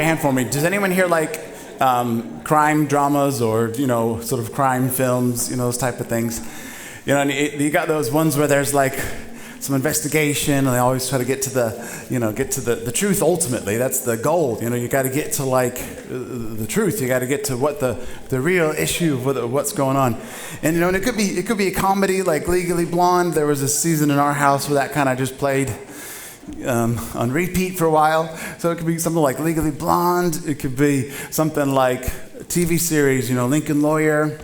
hand for me. Does anyone here like crime dramas or, sort of crime films, those type of things? And you got those ones where there's like some investigation, and they always try to get to the truth ultimately. That's the goal. You got to get to like the truth. You got to get to what the real issue of what's going on. And and it could be a comedy like Legally Blonde. There was a season in our house where that kind of just played on repeat for a while. So it could be something like Legally Blonde. It could be something like a TV series, Lincoln Lawyer.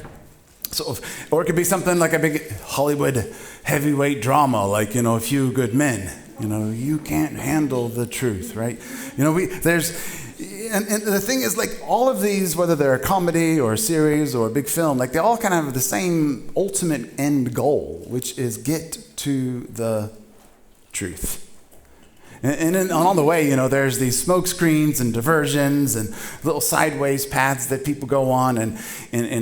Or it could be something like a big Hollywood heavyweight drama, like, A Few Good Men. You can't handle the truth, right? And the thing is, like, all of these, whether they're a comedy or a series or a big film, like, they all kind of have the same ultimate end goal, which is get to the truth. And then on the way, there's these smoke screens and diversions and little sideways paths that people go on, and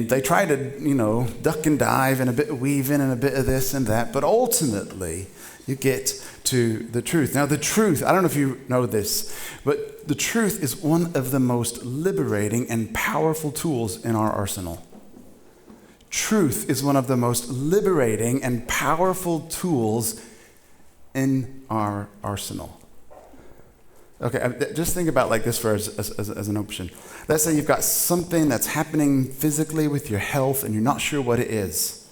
they try to, duck and dive and a bit of weave in and a bit of this and that, but ultimately you get to the truth. Now the truth, I don't know if you know this, but the truth is one of the most liberating and powerful tools in our arsenal. Truth is one of the most liberating and powerful tools in our arsenal. Okay, just think about like this for as an option. Let's say you've got something that's happening physically with your health and you're not sure what it is.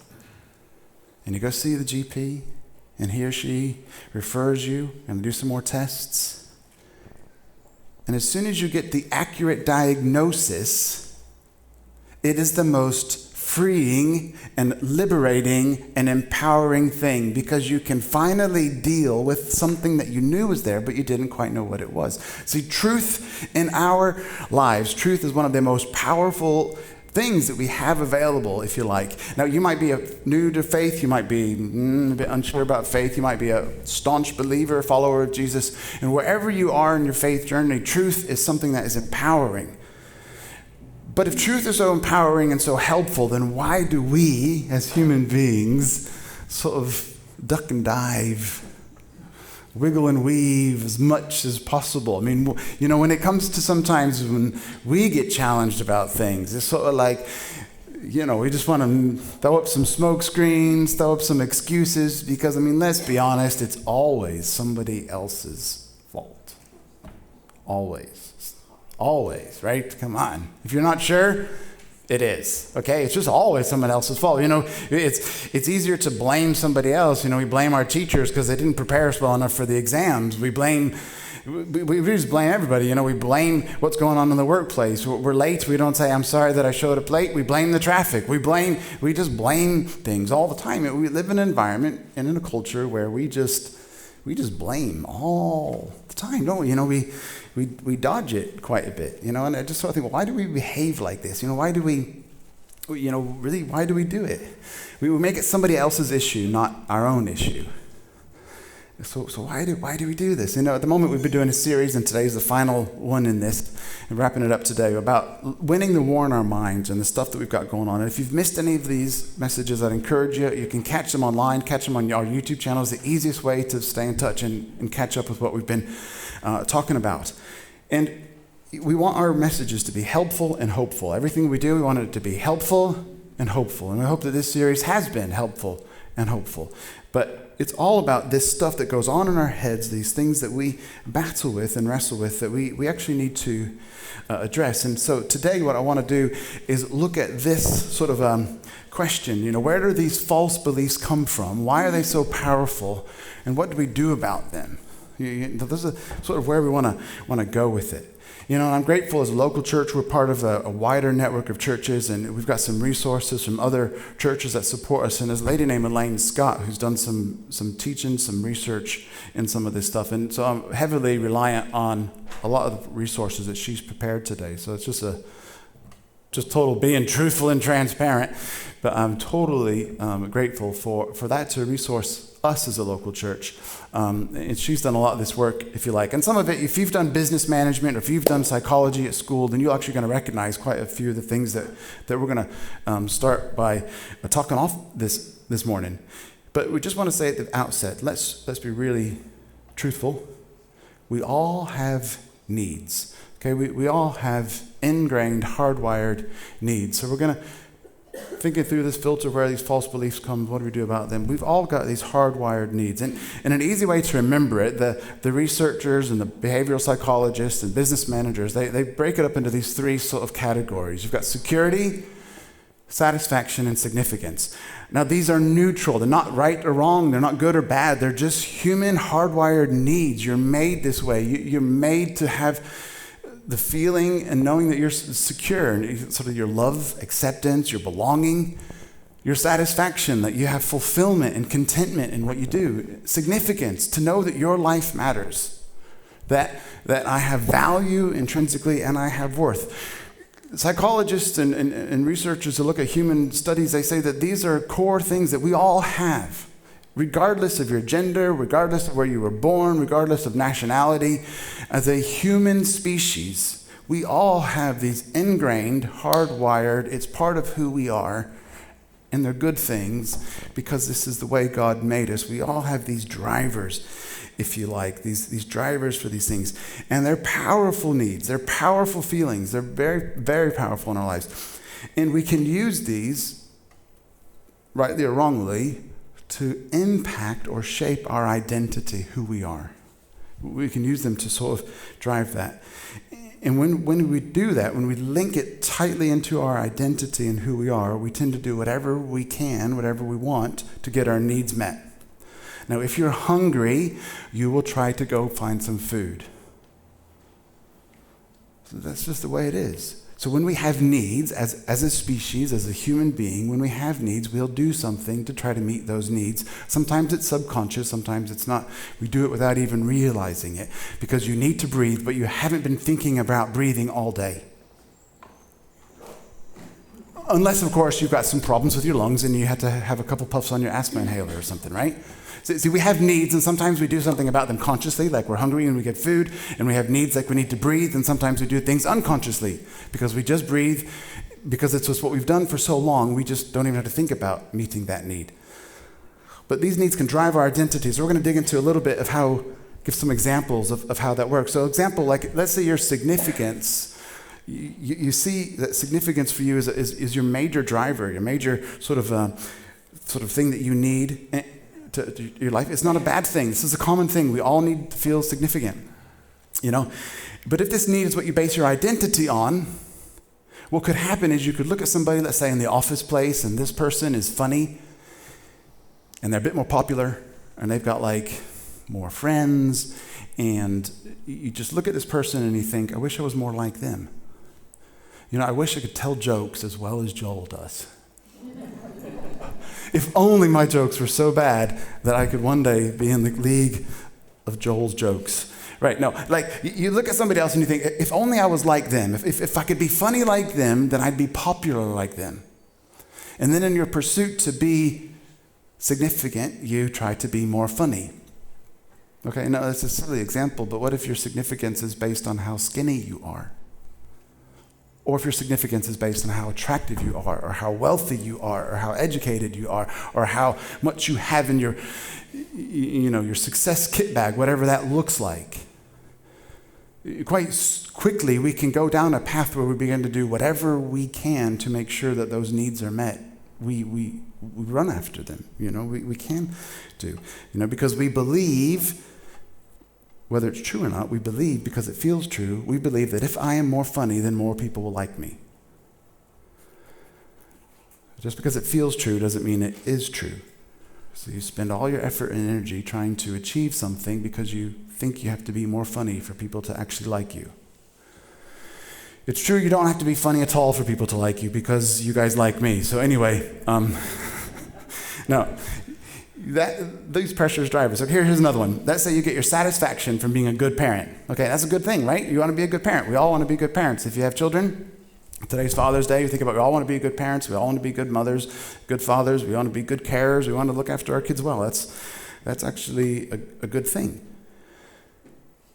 And you go see the GP and he or she refers you and do some more tests. And as soon as you get the accurate diagnosis, it is the most freeing and liberating and empowering thing, because you can finally deal with something that you knew was there, but you didn't quite know what it was. See, truth in our lives, truth is one of the most powerful things that we have available, if you like. Now, you might be new to faith, you might be a bit unsure about faith, you might be a staunch believer, follower of Jesus, and wherever you are in your faith journey, truth is something that is empowering. But if truth is so empowering and so helpful, then why do we, as human beings, sort of duck and dive, wiggle and weave as much as possible? I mean, when it comes to sometimes when we get challenged about things, it's sort of like, we just want to throw up some smoke screens, throw up some excuses, because, let's be honest, it's always somebody else's fault. Always, right? Come on. If you're not sure, it is, okay? It's just always someone else's fault. It's easier to blame somebody else. We blame our teachers because they didn't prepare us well enough for the exams. We just blame everybody. We blame what's going on in the workplace. We're late. We don't say, I'm sorry that I showed up late. We blame the traffic. We just blame things all the time. We live in an environment and in a culture where we just blame all the time, don't we? We dodge it quite a bit, and I just sort of think, well, why do we behave like this? Why do we do it? We make it somebody else's issue, not our own issue. So why do we do this? At the moment we've been doing a series, and today's the final one in this, and wrapping it up today, about winning the war in our minds and the stuff that we've got going on. And if you've missed any of these messages, I'd encourage you. You can catch them online, catch them on our YouTube channel. It's the easiest way to stay in touch and catch up with what we've been talking about. And we want our messages to be helpful and hopeful. Everything we do, we want it to be helpful and hopeful. And I hope that this series has been helpful and hopeful. But it's all about this stuff that goes on in our heads, these things that we battle with and wrestle with that we actually need to address. And so today what I want to do is look at this sort of question. Where do these false beliefs come from? Why are they so powerful? And what do we do about them? This is sort of where we want to go with it. And I'm grateful as a local church, we're part of a wider network of churches, and we've got some resources from other churches that support us. And there's a lady named Elaine Scott who's done some teaching, some research in some of this stuff. And so I'm heavily reliant on a lot of resources that she's prepared today. So it's just total being truthful and transparent. But I'm totally grateful for that to resource us as a local church. And she's done a lot of this work, if you like. And some of it, if you've done business management or if you've done psychology at school, then you're actually going to recognize quite a few of the things that we're going to start by talking off this morning. But we just want to say at the outset, let's be really truthful. We all have needs. Okay, we all have ingrained, hardwired needs. So we're going to, thinking through this filter where these false beliefs come, what do we do about them? We've all got these hardwired needs. And an easy way to remember it, the researchers and the behavioral psychologists and business managers, they break it up into these three sort of categories. You've got security, satisfaction, and significance. Now, these are neutral. They're not right or wrong. They're not good or bad. They're just human hardwired needs. You're made this way. You're made to have the feeling and knowing that you're secure, and sort of your love, acceptance, your belonging, your satisfaction, that you have fulfillment and contentment in what you do. Significance, to know that your life matters, that I have value intrinsically and I have worth. Psychologists and researchers who look at human studies, they say that these are core things that we all have, regardless of your gender, regardless of where you were born, regardless of nationality. As a human species, we all have these ingrained, hardwired, it's part of who we are, and they're good things because this is the way God made us. We all have these drivers, if you like, these drivers for these things. And they're powerful needs. They're powerful feelings. They're very, very powerful in our lives. And we can use these, rightly or wrongly, to impact or shape our identity, who we are. We can use them to sort of drive that. And when we do that, when we link it tightly into our identity and who we are, we tend to do whatever we can, whatever we want to get our needs met. Now, if you're hungry, you will try to go find some food. So that's just the way it is. So when we have needs, as a species, as a human being, when we have needs, we'll do something to try to meet those needs. Sometimes it's subconscious, sometimes it's not. We do it without even realizing it, because you need to breathe, but you haven't been thinking about breathing all day. Unless, of course, you've got some problems with your lungs and you had to have a couple puffs on your asthma inhaler or something, right? See, we have needs, and sometimes we do something about them consciously, like we're hungry and we get food, and we have needs like we need to breathe, and sometimes we do things unconsciously because we just breathe, because it's just what we've done for so long, we just don't even have to think about meeting that need. But these needs can drive our identities. So we're going to dig into a little bit of how, give some examples of how that works. So example, like let's say your significance, you see that significance for you is your major driver, your major sort of thing that you need to your life. It's not a bad thing. This is a common thing. We all need to feel significant, you know. But if this need is what you base your identity on, what could happen is you could look at somebody, let's say in the office place, and this person is funny, and they're a bit more popular, and they've got like more friends, and you just look at this person and you think, I wish I was more like them. You know, I wish I could tell jokes as well as Joel does. If only my jokes were so bad that I could one day be in the league of Joel's jokes. Right, no, like you look at somebody else and you think, if only I was like them, if I could be funny like them, then I'd be popular like them. And then in your pursuit to be significant, you try to be more funny. Okay, no, that's a silly example, but what if your significance is based on how skinny you are? Or if your significance is based on how attractive you are, or how wealthy you are, or how educated you are, or how much you have in your success kit bag, whatever that looks like. Quite quickly, we can go down a path where we begin to do whatever we can to make sure that those needs are met. We run after them, we can do, because we believe, whether it's true or not, we believe because it feels true, we believe that if I am more funny, then more people will like me. Just because it feels true doesn't mean it is true. So you spend all your effort and energy trying to achieve something because you think you have to be more funny for people to actually like you. It's true you don't have to be funny at all for people to like you because you guys like me. So anyway, no. These pressures drive us. So here's another one. Let's say you get your satisfaction from being a good parent. Okay, that's a good thing, right? You want to be a good parent. We all want to be good parents. If you have children, today's Father's Day, you think about we all want to be good parents. We all want to be good mothers, good fathers. We want to be good carers. We want to look after our kids well. That's actually a good thing.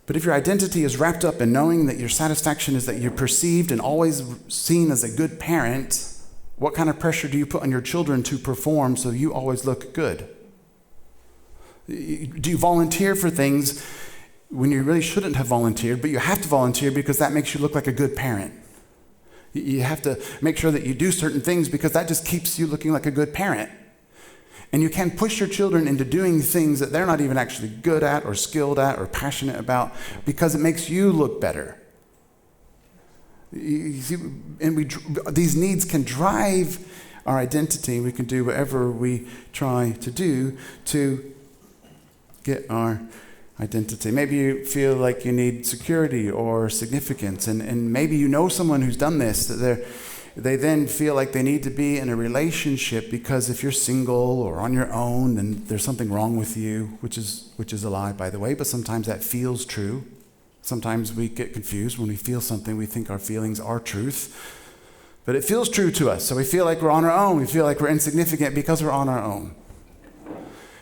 But if your identity is wrapped up in knowing that your satisfaction is that you're perceived and always seen as a good parent, what kind of pressure do you put on your children to perform so you always look good? Do you volunteer for things when you really shouldn't have volunteered, but you have to volunteer because that makes you look like a good parent. You have to make sure that you do certain things because that just keeps you looking like a good parent. And you can push your children into doing things that they're not even actually good at or skilled at or passionate about because it makes you look better. You see, and these needs can drive our identity. We can do whatever we try to do to get our identity. Maybe you feel like you need security or significance, and maybe you know someone who's done this, that they then feel like they need to be in a relationship because if you're single or on your own, then there's something wrong with you, which is a lie, by the way, but sometimes that feels true. Sometimes we get confused when we feel something, we think our feelings are truth, but it feels true to us, so we feel like we're on our own, we feel like we're insignificant because we're on our own.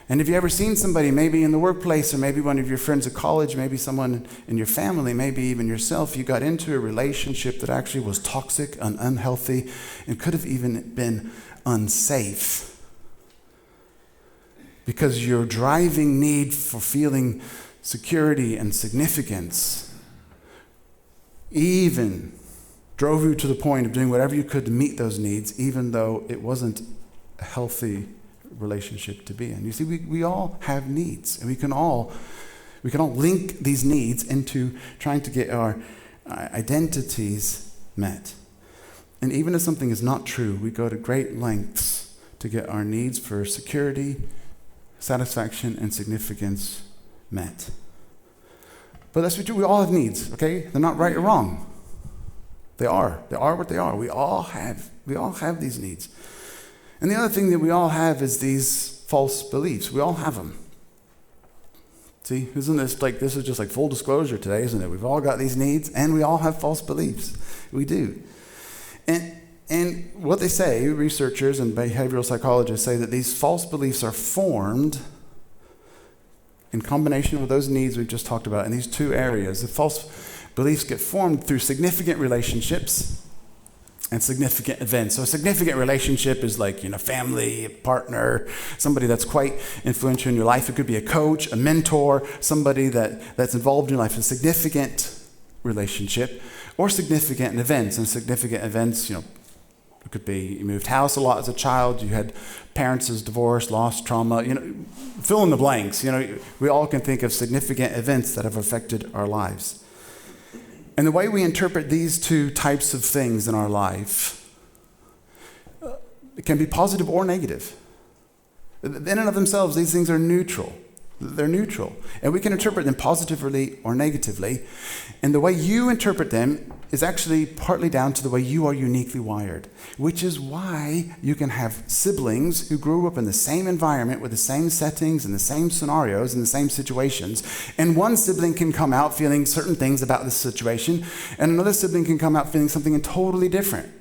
And have you ever seen somebody, maybe in the workplace, or maybe one of your friends at college, maybe someone in your family, maybe even yourself, you got into a relationship that actually was toxic and unhealthy and could have even been unsafe? Because your driving need for feeling security and significance even drove you to the point of doing whatever you could to meet those needs, even though it wasn't a healthy relationship to be in. You see, we all have needs, and we can all link these needs into trying to get our identities met. And even if something is not true, we go to great lengths to get our needs for security, satisfaction, and significance met. But that's what we all have needs, okay? They're not right or wrong. They are what they are. We all have these needs. And the other thing that we all have is these false beliefs. We all have them. See, isn't this this is just like full disclosure today, isn't it? We've all got these needs, and we all have false beliefs. We do. And what they say, researchers and behavioral psychologists say that these false beliefs are formed in combination with those needs we've just talked about in these two areas. The false beliefs get formed through significant relationships and significant events. So a significant relationship is like, family, partner, somebody that's quite influential in your life. It could be a coach, a mentor, somebody that's involved in your life. A significant relationship or significant events. And significant events, it could be you moved house a lot as a child, you had parents as divorced, loss, trauma, fill in the blanks. We all can think of significant events that have affected our lives. And the way we interpret these two types of things in our life, it can be positive or negative. In and of themselves, these things are neutral. They're neutral. And we can interpret them positively or negatively. And the way you interpret them is actually partly down to the way you are uniquely wired, which is why you can have siblings who grew up in the same environment with the same settings and the same scenarios and the same situations. And one sibling can come out feeling certain things about the situation, and another sibling can come out feeling something totally different.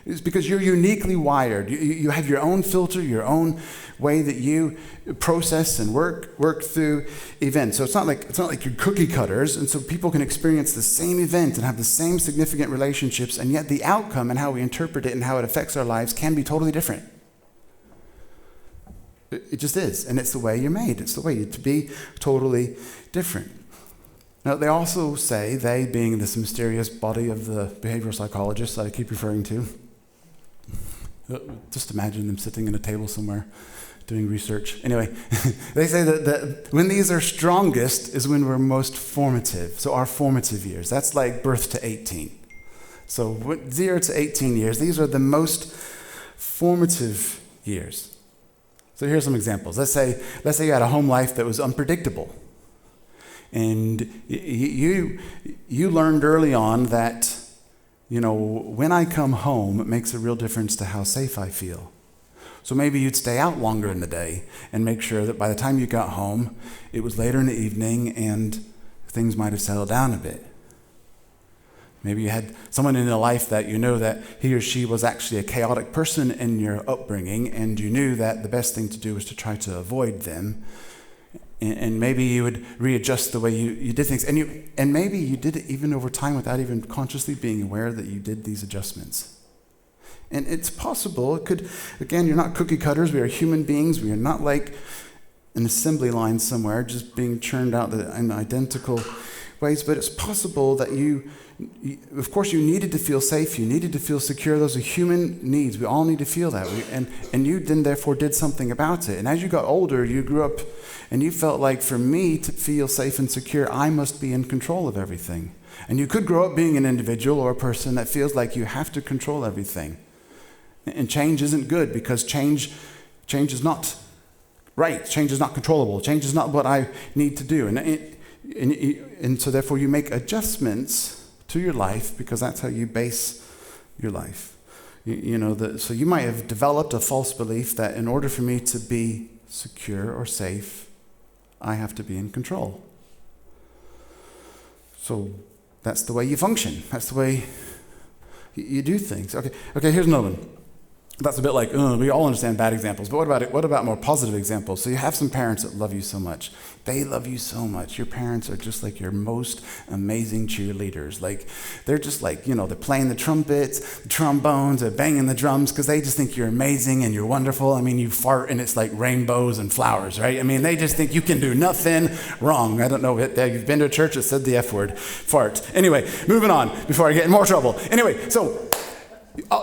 It's because you're uniquely wired. You have your own filter, your own way that you process and work through events. So it's not like you're cookie cutters, and so people can experience the same event and have the same significant relationships, and yet the outcome and how we interpret it and how it affects our lives can be totally different. It just is, and it's the way you're made. It's the way to be totally different. Now, they also say, they being this mysterious body of the behavioral psychologists that I keep referring to, just imagine them sitting at a table somewhere doing research. Anyway, they say that when these are strongest is when we're most formative. So our formative years, that's like birth to 18. So 0 to 18 years, these are the most formative years. So here's some examples. Let's say you had a home life that was unpredictable. And you learned early on that, when I come home, it makes a real difference to how safe I feel. So maybe you'd stay out longer in the day and make sure that by the time you got home, it was later in the evening and things might have settled down a bit. Maybe you had someone in your life that that he or she was actually a chaotic person in your upbringing, and you knew that the best thing to do was to try to avoid them. And maybe you would readjust the way you did things. And maybe you did it even over time without even consciously being aware that you did these adjustments. And it's possible. It could, again, you're not cookie cutters. We are human beings. We are not like an assembly line somewhere, just being churned out in identical ways. But it's possible that of course, you needed to feel safe. You needed to feel secure. Those are human needs. We all need to feel that. And you then, therefore, did something about it. And as you got older, you grew up, and you felt like, for me to feel safe and secure, I must be in control of everything. And you could grow up being an individual or a person that feels like you have to control everything. And change isn't good, because change is not right. Change is not controllable. Change is not what I need to do. And so, therefore, you make adjustments to your life, because that's how you base your life. So you might have developed a false belief that in order for me to be secure or safe, I have to be in control. So that's the way you function. That's the way you do things. Okay. Here's another one. That's a bit like, we all understand bad examples, but what about more positive examples? So you have some parents that love you so much. They love you so much. Your parents are just like your most amazing cheerleaders. Like, they're just like, they're playing the trumpets, the trombones, they're banging the drums, because they just think you're amazing and you're wonderful. I mean, you fart and it's like rainbows and flowers, right? I mean, they just think you can do nothing wrong. I don't know if you've been to a church that said the F word, fart. Anyway, moving on before I get in more trouble. Anyway, so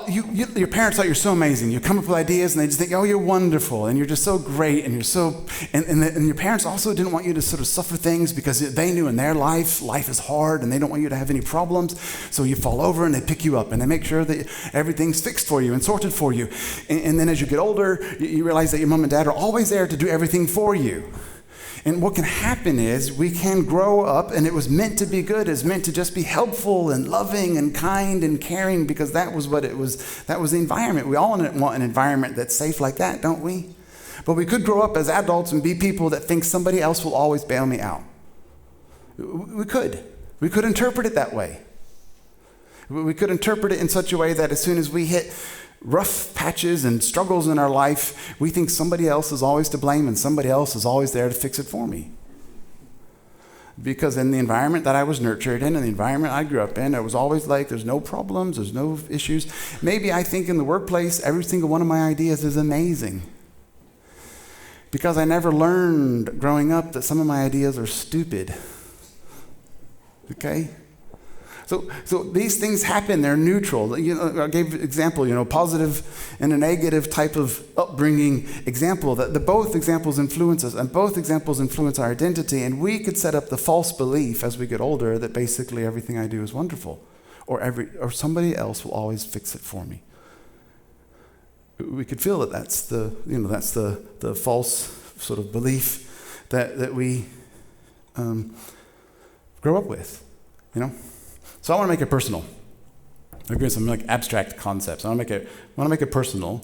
your parents thought you're so amazing. You come up with ideas, and they just think, oh, you're wonderful, and you're just so great, and you're so... And your parents also didn't want you to sort of suffer things, because they knew in their life is hard, and they don't want you to have any problems. So you fall over, and they pick you up, and they make sure that everything's fixed for you and sorted for you. And then as you get older, you realize that your mom and dad are always there to do everything for you. And what can happen is we can grow up, and it was meant to be good. It's meant to just be helpful and loving and kind and caring, because that was what it was. That was the environment. We all want an environment that's safe like that, don't we? But we could grow up as adults and be people that think somebody else will always bail me out. We could. We could interpret it that way. We could interpret it in such a way that as soon as we hit rough patches and struggles in our life, we think somebody else is always to blame, and somebody else is always there to fix it for me. Because in the environment that I was nurtured in, and the environment I grew up in, it was always like, there's no problems, there's no issues. Maybe I think in the workplace, every single one of my ideas is amazing. Because I never learned growing up that some of my ideas are stupid. Okay? So these things happen, they're neutral. I gave an example, positive and a negative type of upbringing example, that both examples influence us, and both examples influence our identity, and we could set up the false belief as we get older that basically everything I do is wonderful, or somebody else will always fix it for me. We could feel that that's the false sort of belief that we grow up with, So I want to make it personal. I'll give you some abstract concepts. I want to make it personal.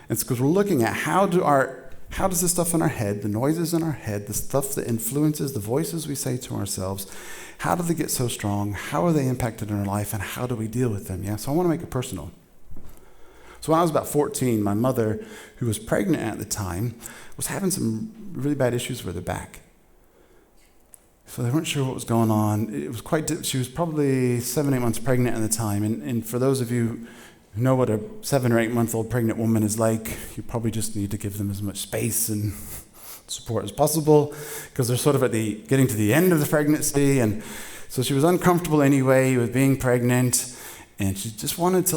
And it's because we're looking at how does this stuff in our head, the noises in our head, the stuff that influences the voices we say to ourselves, how do they get so strong? How are they impacted in our life? And how do we deal with them? Yeah. So I want to make it personal. So when I was about 14, my mother, who was pregnant at the time, was having some really bad issues with her back. So they weren't sure what was going on. It was she was probably 7 or 8 months pregnant at the time. And for those of you who know what a 7 or 8 month old pregnant woman is like, you probably just need to give them as much space and support as possible, because they're sort of getting to the end of the pregnancy. And so she was uncomfortable anyway with being pregnant, and she just wanted to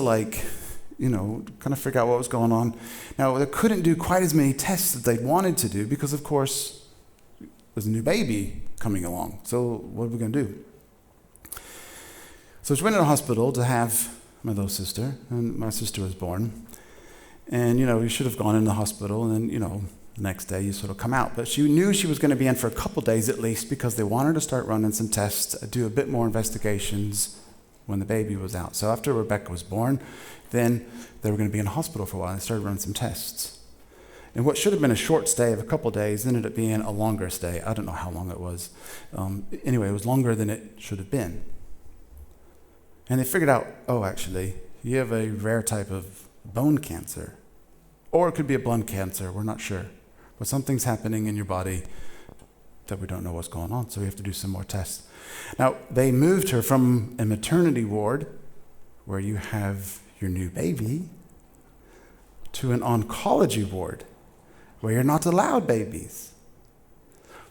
kind of figure out what was going on. Now, they couldn't do quite as many tests as they wanted to do, because of course there's a new baby coming along. So what are we going to do? So she went to the hospital to have my little sister, and my sister was born. And, you should have gone in the hospital, and then, the next day you sort of come out. But she knew she was going to be in for a couple days at least, because they wanted to start running some tests, do a bit more investigations when the baby was out. So after Rebecca was born, then they were going to be in a hospital for a while, and they started running some tests. And what should have been a short stay of a couple days ended up being a longer stay. I don't know how long it was. Anyway, it was longer than it should have been. And they figured out, actually, you have a rare type of bone cancer. Or it could be a blood cancer, we're not sure. But something's happening in your body that we don't know what's going on, so we have to do some more tests. Now, they moved her from a maternity ward, where you have your new baby, to an oncology ward, where you're not allowed babies.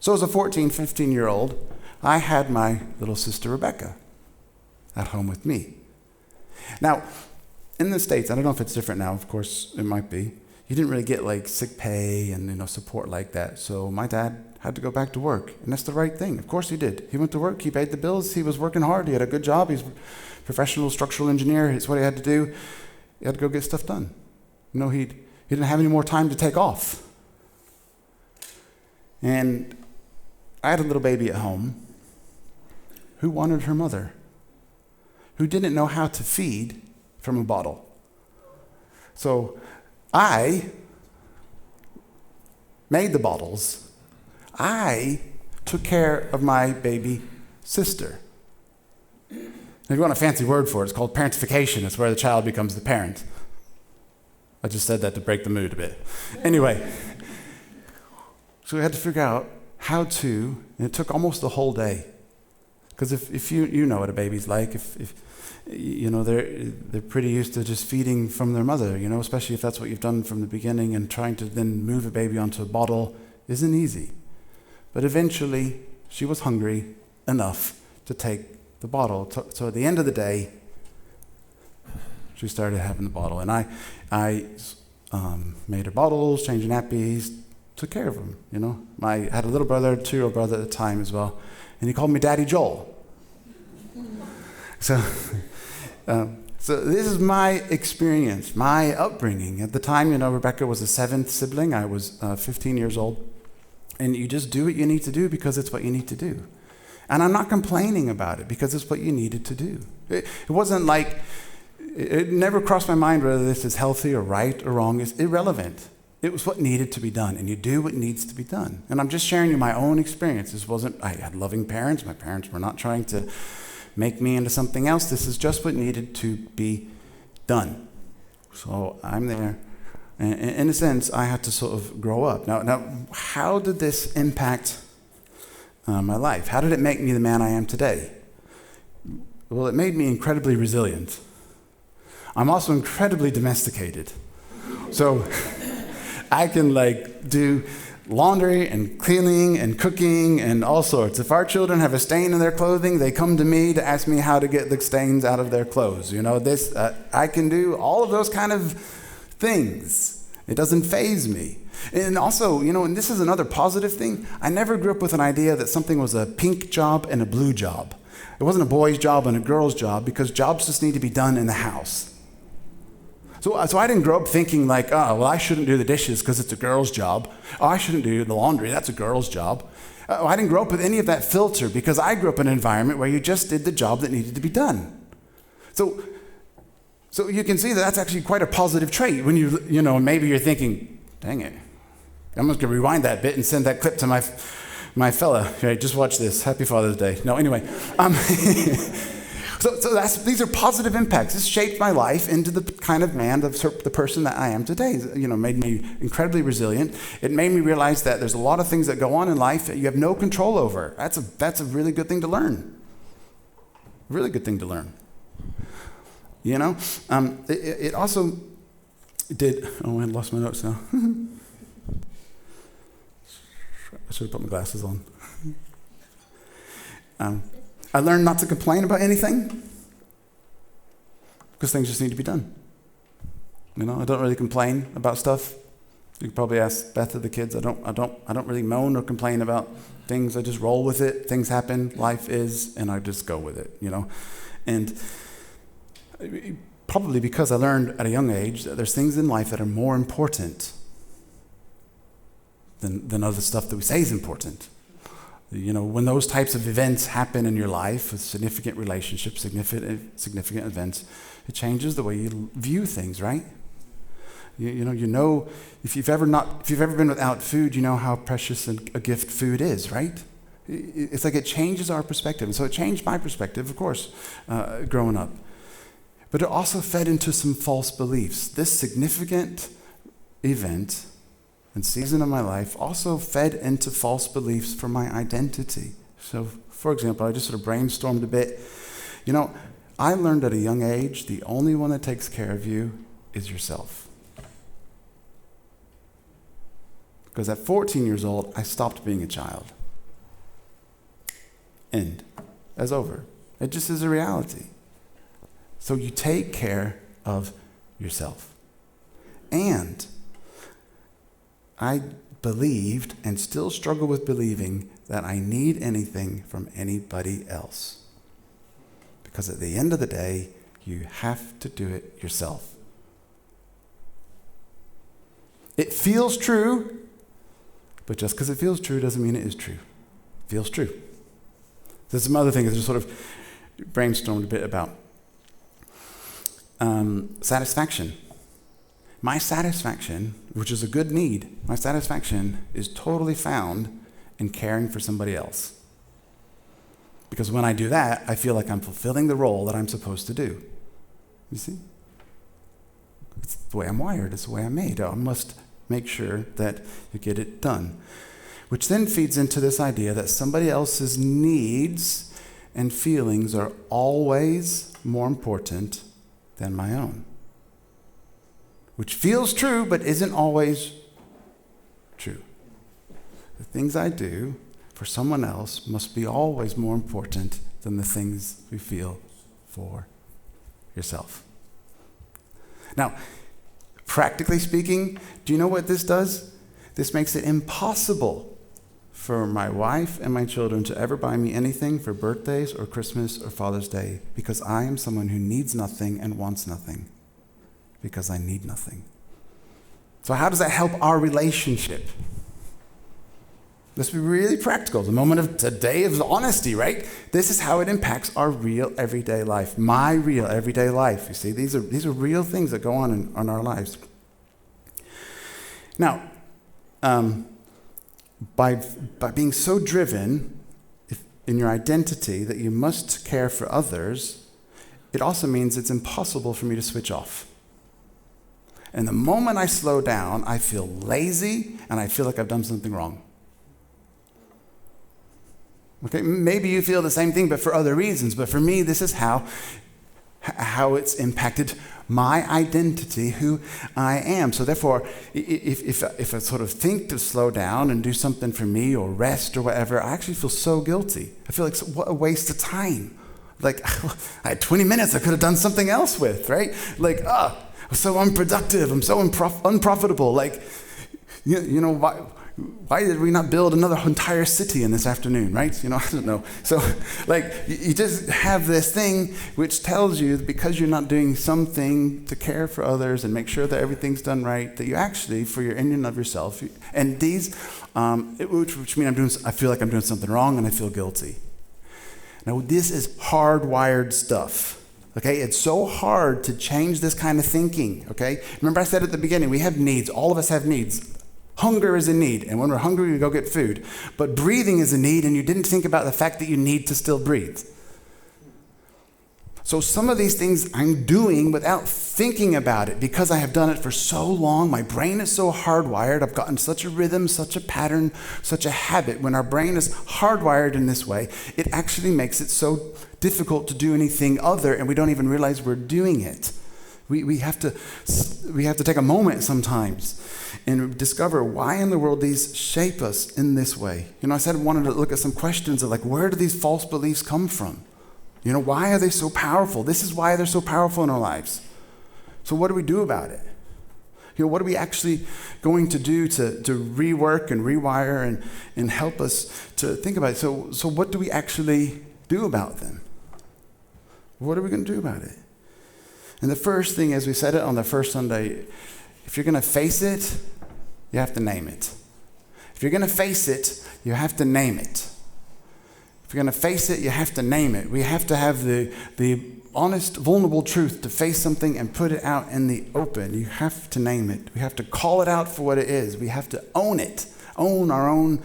So as a 14, 15-year-old, I had my little sister Rebecca at home with me. Now, in the States, I don't know if it's different now, of course it might be, you didn't really get like sick pay and support like that. So my dad had to go back to work, and that's the right thing. Of course he did. He went to work, he paid the bills, he was working hard, he had a good job, he's a professional structural engineer, it's what he had to do. He had to go get stuff done. He didn't have any more time to take off. And I had a little baby at home who wanted her mother, who didn't know how to feed from a bottle. So I made the bottles. I took care of my baby sister. If you want a fancy word for it, it's called parentification. It's where the child becomes the parent. I just said that to break the mood a bit. Anyway, so we had to figure out how to, and it took almost the whole day. Because if you know what a baby's like, if they're pretty used to just feeding from their mother, especially if that's what you've done from the beginning, and trying to then move a baby onto a bottle isn't easy. But eventually, she was hungry enough to take the bottle. So at the end of the day, she started having the bottle, and I made her bottles, changed nappies, took care of them. I had a little brother, 2-year-old brother at the time as well, and he called me Daddy Joel. So this is my experience, my upbringing. At the time, Rebecca was the 7th sibling. I was 15 years old. And you just do what you need to do because it's what you need to do. And I'm not complaining about it because it's what you needed to do. It wasn't like, it never crossed my mind whether this is healthy or right or wrong. It's irrelevant. It was what needed to be done, and you do what needs to be done. And I'm just sharing you my own experience. I had loving parents. My parents were not trying to make me into something else. This is just what needed to be done. So I'm there. And in a sense, I had to sort of grow up. Now, how did this impact my life? How did it make me the man I am today? Well, it made me incredibly resilient. I'm also incredibly domesticated. So I can do laundry and cleaning and cooking and all sorts. If our children have a stain in their clothing, they come to me to ask me how to get the stains out of their clothes. I can do all of those kind of things. It doesn't faze me. And also, and this is another positive thing, I never grew up with an idea that something was a pink job and a blue job. It wasn't a boy's job and a girl's job, because jobs just need to be done in the house. So I didn't grow up thinking I shouldn't do the dishes because it's a girl's job. Oh, I shouldn't do the laundry, that's a girl's job. I didn't grow up with any of that filter because I grew up in an environment where you just did the job that needed to be done. So you can see that that's actually quite a positive trait when maybe you're thinking, dang it, I'm just going to rewind that bit and send that clip to my fella. Okay, just watch this. Happy Father's Day. No, anyway. So these are positive impacts. This shaped my life into the kind of man, the person that I am today. Made me incredibly resilient. It made me realize that there's a lot of things that go on in life that you have no control over. That's a really good thing to learn. Really good thing to learn. It also did. Oh, I lost my notes now. I should have put my glasses on. I learned not to complain about anything because things just need to be done. I don't really complain about stuff. You could probably ask Beth or the kids. I don't really moan or complain about things. I just roll with it. Things happen. Life is, and I just go with it. And probably because I learned at a young age that there's things in life that are more important than other stuff that we say is important. When those types of events happen in your life, with significant relationships, significant events, it changes the way you view things, right? If you've ever been without food, you know how precious a gift food is, right? It's like it changes our perspective. And so it changed my perspective, of course, growing up. But it also fed into some false beliefs. This significant event and season of my life also fed into false beliefs for my identity. So, for example, I just sort of brainstormed a bit. I learned at a young age, the only one that takes care of you is yourself. Because at 14 years old, I stopped being a child. end, as over. It just is a reality. So you take care of yourself. And I believed and still struggle with believing that I need anything from anybody else. Because at the end of the day, you have to do it yourself. It feels true, but just because it feels true doesn't mean it is true. It feels true. There's some other things I just sort of brainstormed a bit about. Satisfaction. My satisfaction, which is a good need, my satisfaction is totally found in caring for somebody else. Because when I do that, I feel like I'm fulfilling the role that I'm supposed to do. You see? It's the way I'm wired. It's the way I'm made. I must make sure that you get it done. Which then feeds into this idea that somebody else's needs and feelings are always more important than my own. Which feels true, but isn't always true. The things I do for someone else must be always more important than the things we feel for yourself. Now, practically speaking, do you know what this does? This makes it impossible for my wife and my children to ever buy me anything for birthdays or Christmas or Father's Day, because I am someone who needs nothing and wants nothing, because I need nothing. So how does that help our relationship? Let's be really practical. The moment of today of honesty, right? This is how it impacts our real everyday life. My real everyday life. You see, these are real things that go on in our lives. Now, by being so driven in your identity that you must care for others, it also means it's impossible for me to switch off. And the moment I slow down, I feel lazy and I feel like I've done something wrong. Okay, maybe you feel the same thing, but for other reasons. But for me, this is how it's impacted my identity, who I am. So therefore, if I sort of think to slow down and do something for me or rest or whatever, I actually feel so guilty. I feel like, what a waste of time. Like, I had 20 minutes I could have done something else with, right? Like, I'm so unproductive. I'm so unprofitable. Like, you know, why did we not build another entire city in this afternoon, right? You know, I don't know. So, like, you just have this thing which tells you that because you're not doing something to care for others and make sure that everything's done right, that you actually, for your in and of yourself, and these, which mean I feel like I'm doing something wrong and I feel guilty. Now, this is hardwired stuff. Okay, it's so hard to change this kind of thinking, okay? Remember I said at the beginning, we have needs. All of us have needs. Hunger is a need, and when we're hungry, we go get food. But breathing is a need, and you didn't think about the fact that you need to still breathe. So some of these things I'm doing without thinking about it because I have done it for so long. My brain is so hardwired. I've gotten such a rhythm, such a pattern, such a habit. When our brain is hardwired in this way, it actually makes it so difficult to do anything other, and we don't even realize we're doing it. We have to take a moment sometimes and discover why in the world these shape us in this way. You know, I said I wanted to look at some questions of like, where do these false beliefs come from? You know, why are they so powerful? This is why they're so powerful in our lives. So what do we do about it? You know, what are we actually going to do to rework and rewire and help us to think about it? So what do we actually do about them? What are we going to do about it? And the first thing, as we said it on the first Sunday, if you're going to face it, you have to name it. If you're going to face it, you have to name it. If you're going to face it, you have to name it. We have to have the honest, vulnerable truth to face something and put it out in the open. You have to name it. We have to call it out for what it is. We have to own it, own our own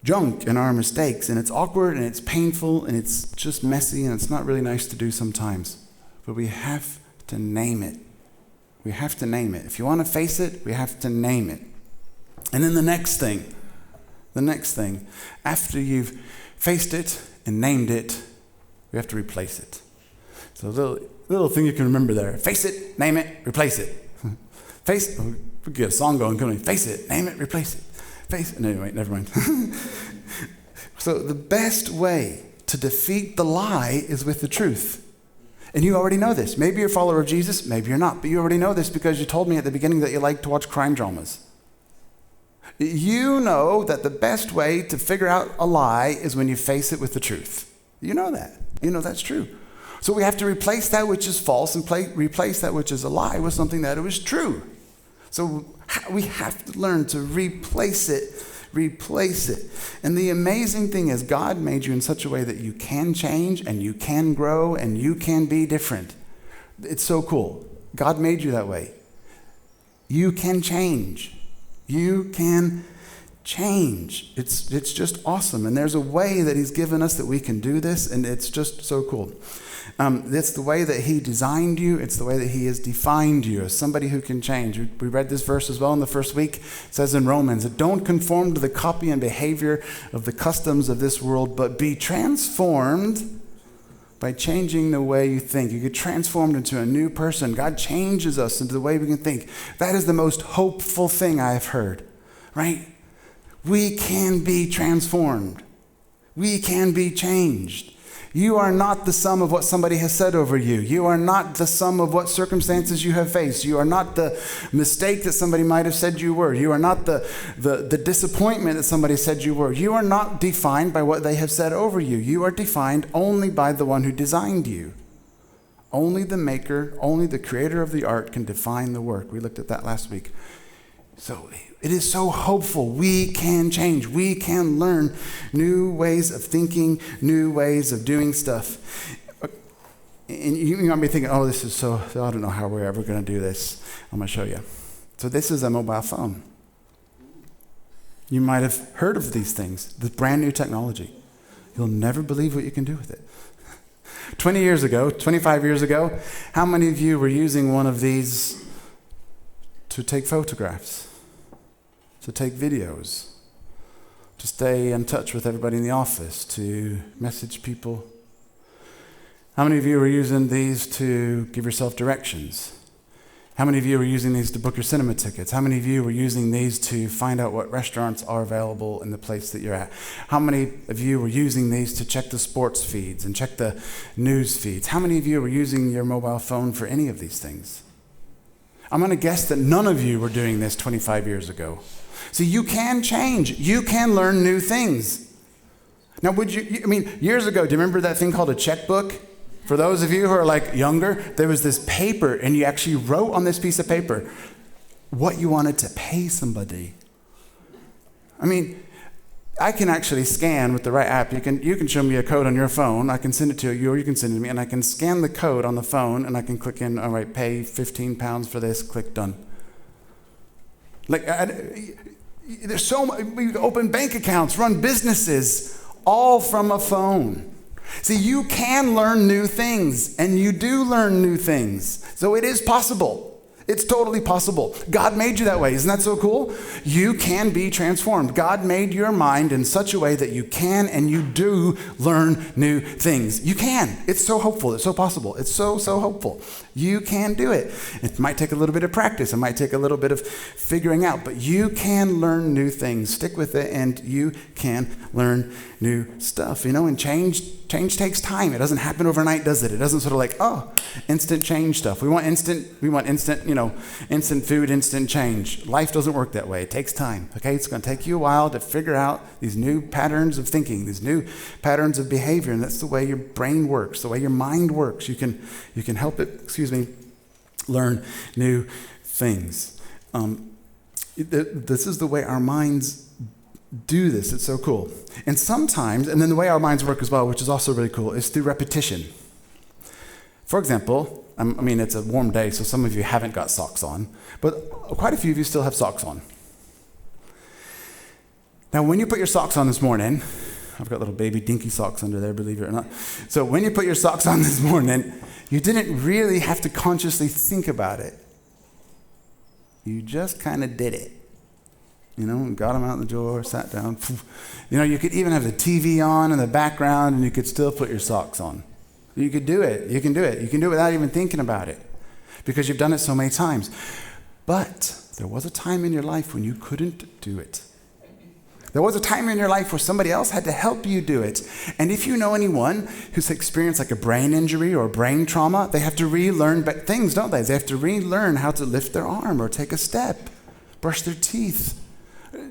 junk and our mistakes. And it's awkward and it's painful and it's just messy and it's not really nice to do sometimes. But we have to name it. We have to name it. If you want to face it, we have to name it. And then the next thing, after you've faced it and named it, we have to replace it. So a little thing you can remember there. Face it, name it, replace it. We get a song going, couldn't we? Face it, name it, replace it. Face it. No, wait, never mind. So the best way to defeat the lie is with the truth. And you already know this. Maybe you're a follower of Jesus, maybe you're not, but you already know this because you told me at the beginning that you like to watch crime dramas. You know that the best way to figure out a lie is when you face it with the truth. You know that. You know that's true. So we have to replace that which is false and replace that which is a lie with something that is true. So we have to learn to replace it. And the amazing thing is God made you in such a way that you can change and you can grow and you can be different. It's so cool. God made you that way. You can change. You can change. It's just awesome. And there's a way that he's given us that we can do this, and it's just so cool. It's the way that he designed you. It's the way that he has defined you as somebody who can change. We read this verse as well in the first week. It says in Romans, don't conform to the copy and behavior of the customs of this world, but be transformed by changing the way you think. You get transformed into a new person. God changes us into the way we can think. That is the most hopeful thing I've heard, right? We can be transformed. We can be changed. You are not the sum of what somebody has said over you. You are not the sum of what circumstances you have faced. You are not the mistake that somebody might have said you were. You are not the disappointment that somebody said you were. You are not defined by what they have said over you. You are defined only by the one who designed you. Only the maker, only the creator of the art can define the work. We looked at that last week. So it is so hopeful. We can change. We can learn new ways of thinking, new ways of doing stuff. And you might be thinking, oh, this is so, I don't know how we're ever going to do this. I'm going to show you. So this is a mobile phone. You might have heard of these things, the brand new technology. You'll never believe what you can do with it. 20 years ago, 25 years ago, how many of you were using one of these to take photographs? To take videos, to stay in touch with everybody in the office, to message people. How many of you are using these to give yourself directions? How many of you are using these to book your cinema tickets? How many of you are using these to find out what restaurants are available in the place that you're at? How many of you are using these to check the sports feeds and check the news feeds? How many of you are using your mobile phone for any of these things? I'm going to guess that none of you were doing this 25 years ago. See, you can change. You can learn new things. Now, years ago, do you remember that thing called a checkbook? For those of you who are like younger, there was this paper, and you actually wrote on this piece of paper what you wanted to pay somebody. I can actually scan with the right app. You can show me a code on your phone. I can send it to you, or you can send it to me, and I can scan the code on the phone, and I can click in, all right, pay £15 for this, click done. There's so much. We open bank accounts, run businesses, all from a phone. See, you can learn new things, and you do learn new things. So it is possible. It's totally possible. God made you that way. Isn't that so cool? You can be transformed. God made your mind in such a way that you can and you do learn new things. You can. It's so hopeful. It's so possible. It's so hopeful. You can do it. It might take a little bit of practice. It might take a little bit of figuring out, but you can learn new things. Stick with it, and you can learn new stuff. And change takes time. It doesn't happen overnight, does it? It doesn't sort of instant change stuff. We want instant, instant food, instant change. Life doesn't work that way. It takes time, okay? It's going to take you a while to figure out these new patterns of thinking, these new patterns of behavior, and that's the way your brain works, the way your mind works. You can help it, learn new things. This is the way our minds do this. It's so cool. And sometimes, and then the way our minds work as well, which is also really cool, is through repetition. For example, it's a warm day, so some of you haven't got socks on, but quite a few of you still have socks on. Now, when you put your socks on this morning, I've got little baby dinky socks under there, believe it or not. So when you put your socks on this morning, you didn't really have to consciously think about it. You just kind of did it. Got them out the door, sat down. You could even have the TV on in the background, and you could still put your socks on. You could do it. You can do it. You can do it without even thinking about it, because you've done it so many times. But there was a time in your life when you couldn't do it. There was a time in your life where somebody else had to help you do it. And if you know anyone who's experienced like a brain injury or brain trauma, they have to relearn things, don't they? They have to relearn how to lift their arm or take a step, brush their teeth,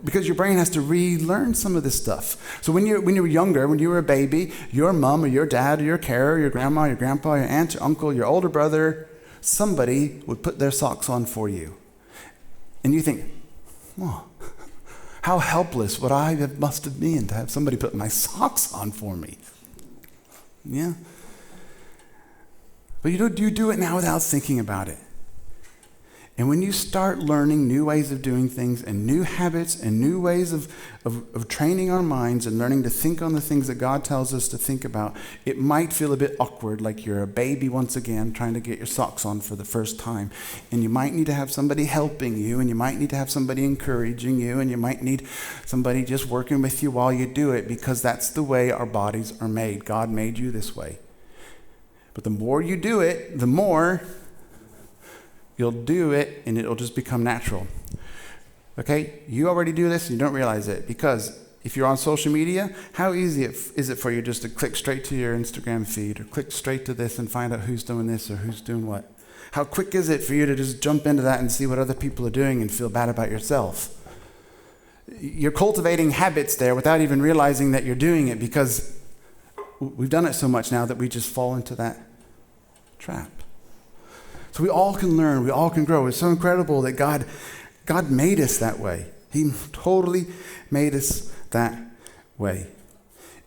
because your brain has to relearn some of this stuff. So when you were younger, when you were a baby, your mom or your dad or your carer, your grandma, your grandpa, your aunt, your uncle, your older brother, somebody would put their socks on for you. And you think, oh, how helpless would I must have been to have somebody put my socks on for me. Yeah. But you do it now without thinking about it. And when you start learning new ways of doing things and new habits and new ways of training our minds and learning to think on the things that God tells us to think about, it might feel a bit awkward, like you're a baby once again trying to get your socks on for the first time. And you might need to have somebody helping you, and you might need to have somebody encouraging you, and you might need somebody just working with you while you do it, because that's the way our bodies are made. God made you this way. But the more you do it, the more you'll do it, and it'll just become natural. Okay? You already do this, and you don't realize it. Because if you're on social media, how easy is it for you just to click straight to your Instagram feed, or click straight to this and find out who's doing this or who's doing what? How quick is it for you to just jump into that and see what other people are doing and feel bad about yourself? You're cultivating habits there without even realizing that you're doing it, because we've done it so much now that we just fall into that trap. So we all can learn, we all can grow. It's so incredible that God made us that way. He totally made us that way.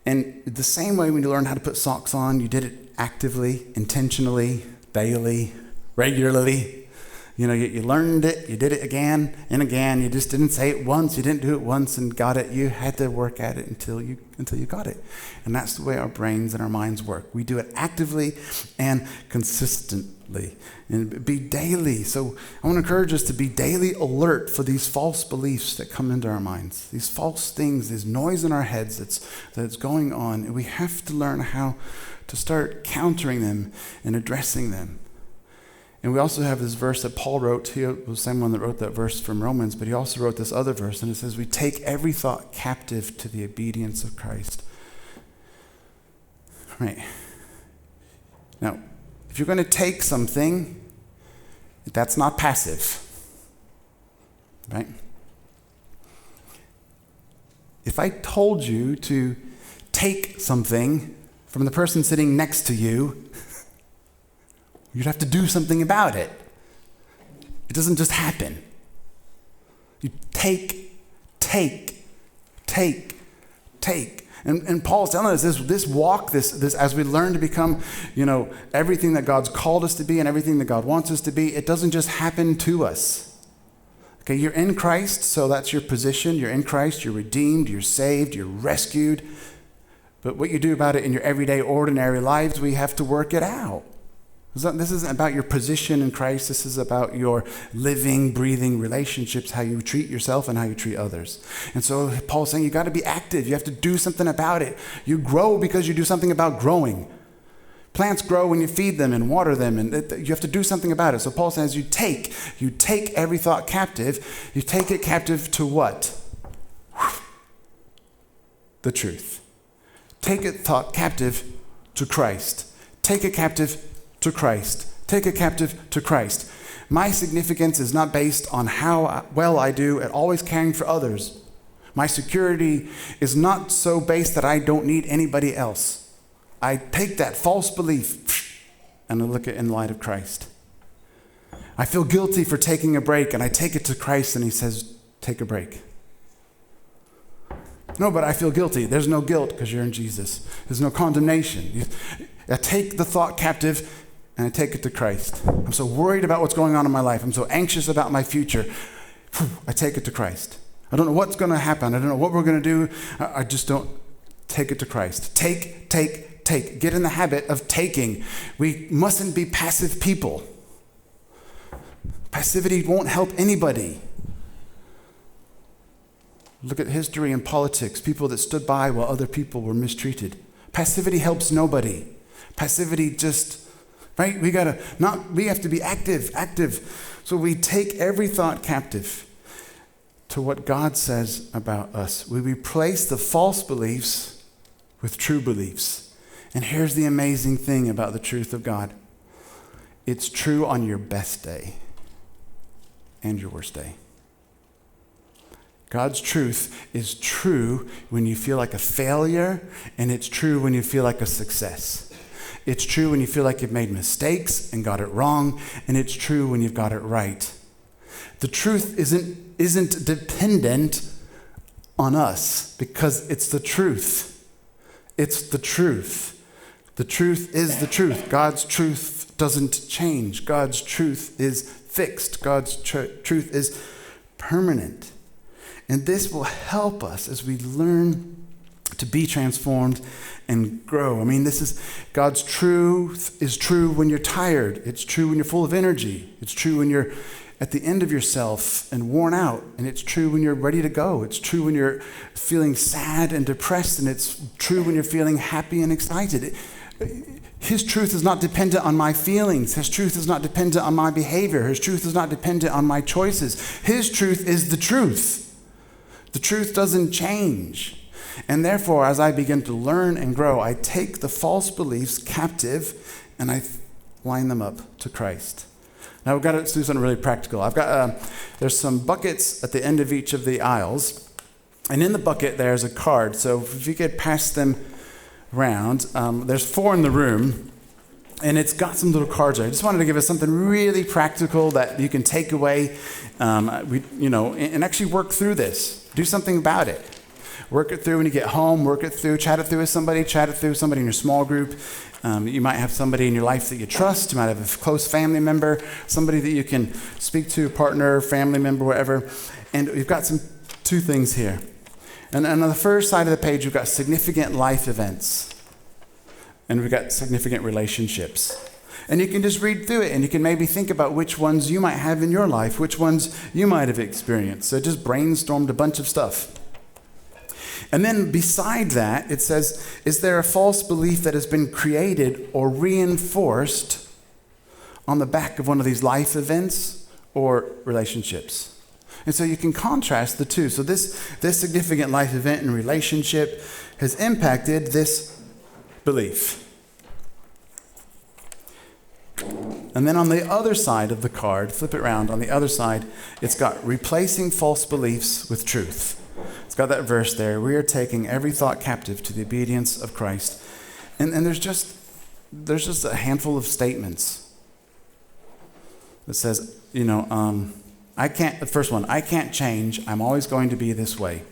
And the same way when you learn how to put socks on, you did it actively, intentionally, daily, regularly. You know, you learned it, you did it again and again. You just didn't say it once, you didn't do it once and got it. You had to work at it until you got it. And that's the way our brains and our minds work. We do it actively and consistently, and be daily. So I want to encourage us to be daily alert for these false beliefs that come into our minds, these false things, this noise in our heads that's going on. And we have to learn how to start countering them and addressing them. And we also have this verse that Paul wrote. He was the same one that wrote that verse from Romans, but he also wrote this other verse, and it says, we take every thought captive to the obedience of Christ. Right. Now, if you're going to take something, that's not passive. Right? If I told you to take something from the person sitting next to you, you'd have to do something about it. It doesn't just happen. You take. And Paul's telling us this walk, this as we learn to become, everything that God's called us to be and everything that God wants us to be, it doesn't just happen to us. Okay, you're in Christ, so that's your position. You're in Christ, you're redeemed, you're saved, you're rescued. But what you do about it in your everyday, ordinary lives, we have to work it out. This isn't about your position in Christ. This is about your living, breathing relationships, how you treat yourself and how you treat others. And so Paul's saying you got to be active. You have to do something about it. You grow because you do something about growing. Plants grow when you feed them and water them, and you have to do something about it. So Paul says you take every thought captive. You take it captive to what? The truth. Take a thought captive to Christ. Take it captive to Christ. Take it captive to Christ. My significance is not based on how well I do at always caring for others. My security is not so based that I don't need anybody else. I take that false belief and I look at it in light of Christ. I feel guilty for taking a break, and I take it to Christ, and he says, take a break. No, but I feel guilty. There's no guilt because you're in Jesus. There's no condemnation. I take the thought captive and I take it to Christ. I'm so worried about what's going on in my life. I'm so anxious about my future. I take it to Christ. I don't know what's going to happen. I don't know what we're going to do. I just don't. Take it to Christ. Take. Get in the habit of taking. We mustn't be passive people. Passivity won't help anybody. Look at history and politics. People that stood by while other people were mistreated. Passivity helps nobody. Passivity just, right? We have to be active. So we take every thought captive to what God says about us. We replace the false beliefs with true beliefs. And here's the amazing thing about the truth of God. It's true on your best day and your worst day. God's truth is true when you feel like a failure, and it's true when you feel like a success. It's true when you feel like you've made mistakes and got it wrong, and it's true when you've got it right. The truth isn't dependent on us because it's the truth. It's the truth. The truth is the truth. God's truth doesn't change. God's truth is fixed. God's truth is permanent. And this will help us as we learn to be transformed and grow. I mean, God's truth is true when you're tired. It's true when you're full of energy. It's true when you're at the end of yourself and worn out. And it's true when you're ready to go. It's true when you're feeling sad and depressed. And it's true when you're feeling happy and excited. His truth is not dependent on my feelings. His truth is not dependent on my behavior. His truth is not dependent on my choices. His truth is the truth. The truth doesn't change. And therefore, as I begin to learn and grow, I take the false beliefs captive and I line them up to Christ. Now we've got to do something really practical. There's some buckets at the end of each of the aisles. And in the bucket, there's a card. So if you could pass them around, there's 4 in the room. And it's got some little cards there. I just wanted to give us something really practical that you can take away, and actually work through this. Do something about it. Work it through when you get home. Work it through. Chat it through with somebody. Chat it through with somebody in your small group. You might have somebody in your life that you trust. You might have a close family member, somebody that you can speak to, partner, family member, whatever. And we've got 2 things here. And on the first side of the page, we've got significant life events. And we've got significant relationships. And you can just read through it, and you can maybe think about which ones you might have in your life, which ones you might have experienced. So just brainstormed a bunch of stuff. And then beside that, it says, is there a false belief that has been created or reinforced on the back of one of these life events or relationships? And so you can contrast the two. So this significant life event and relationship has impacted this belief. And then on the other side of the card, flip it around, on the other side, it's got replacing false beliefs with truth. It's got that verse there. We are taking every thought captive to the obedience of Christ. And there's just a handful of statements that says, the first one, I can't change. I'm always going to be this way.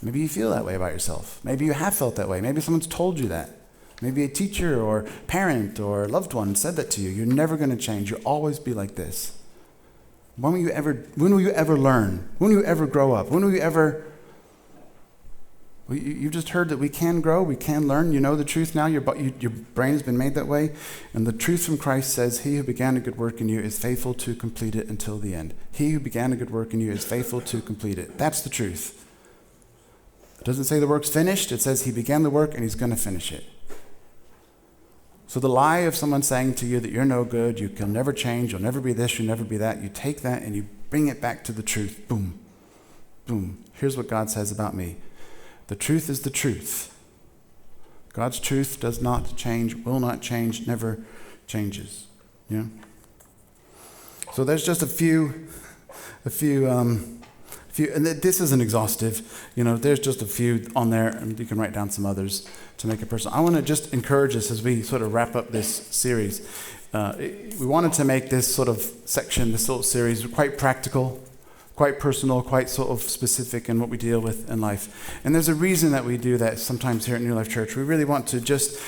Maybe you feel that way about yourself. Maybe you have felt that way. Maybe someone's told you that. Maybe a teacher or parent or loved one said that to you. You're never going to change. You'll always be like this. When will you ever learn? When will you ever grow up? When will you ever... You've just heard that we can grow, we can learn. You know the truth now. Your brain has been made that way. And the truth from Christ says, he who began a good work in you is faithful to complete it until the end. He who began a good work in you is faithful to complete it. That's the truth. It doesn't say the work's finished. It says he began the work and he's going to finish it. So the lie of someone saying to you that you're no good, you can never change, you'll never be this, you'll never be that, you take that and you bring it back to the truth. Boom. Boom. Here's what God says about me. The truth is the truth. God's truth does not change, will not change, never changes. Yeah. So there's just a few, and this isn't exhaustive. There's just a few on there, and you can write down some others to make it personal. I want to just encourage us as we sort of wrap up this series. We wanted to make this sort of section, this little series, quite practical, quite personal, quite sort of specific in what we deal with in life. And there's a reason that we do that sometimes here at New Life Church. We really want to just,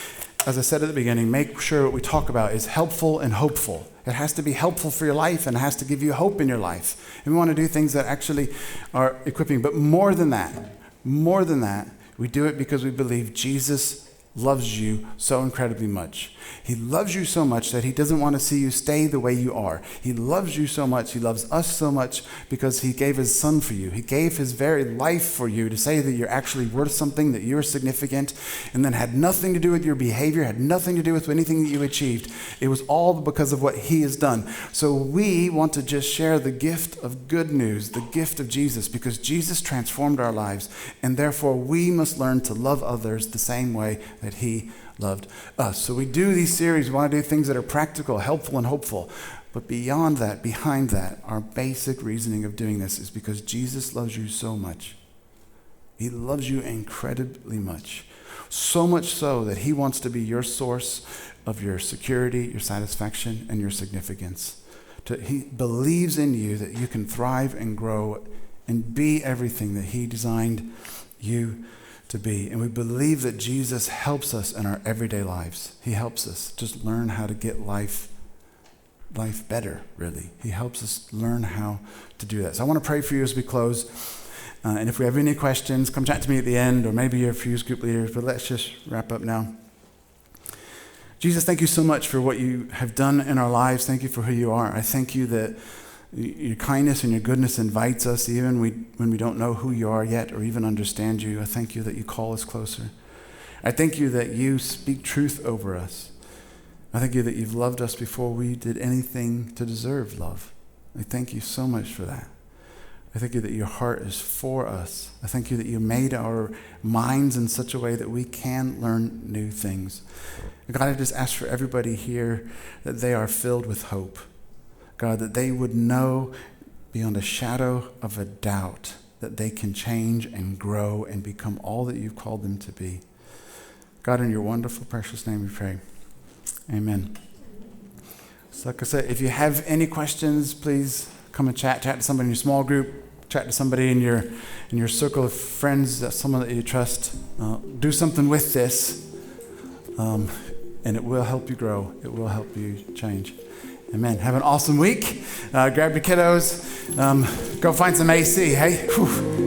as I said at the beginning, make sure what we talk about is helpful and hopeful. It has to be helpful for your life and it has to give you hope in your life. And we want to do things that actually are equipping. But more than that, we do it because we believe Jesus loves you so incredibly much. He loves you so much that he doesn't want to see you stay the way you are. He loves you so much. He loves us so much because he gave his son for you. He gave his very life for you to say that you're actually worth something, that you're significant, and then had nothing to do with your behavior, had nothing to do with anything that you achieved. It was all because of what he has done. So we want to just share the gift of good news, the gift of Jesus, because Jesus transformed our lives, and therefore we must learn to love others the same way that he loved us. So we do these series, we want to do things that are practical, helpful, and hopeful. But beyond that, behind that, our basic reasoning of doing this is because Jesus loves you so much. He loves you incredibly much. So much so that he wants to be your source of your security, your satisfaction, and your significance. He believes in you that you can thrive and grow and be everything that he designed you to be. And we believe that Jesus helps us in our everyday lives. He helps us just learn how to get life better, really. He helps us learn how to do that. So I want to pray for you as we close. And if we have any questions, come chat to me at the end, or maybe your fuse group leaders, but let's just wrap up now. Jesus, thank you so much for what you have done in our lives. Thank you for who you are. I thank you that your kindness and your goodness invites us even when we don't know who you are yet or even understand you. I thank you that you call us closer. I thank you that you speak truth over us. I thank you that you've loved us before we did anything to deserve love. I thank you so much for that. I thank you that your heart is for us. I thank you that you made our minds in such a way that we can learn new things. And God, I just ask for everybody here that they are filled with hope. God, that they would know beyond a shadow of a doubt that they can change and grow and become all that you've called them to be. God, in your wonderful, precious name we pray. Amen. So like I said, if you have any questions, please come and chat to somebody in your small group, chat to somebody in your circle of friends, someone that you trust. Do something with this, and it will help you grow. It will help you change. Amen. Have an awesome week. Grab your kiddos. Go find some AC, hey? Whew.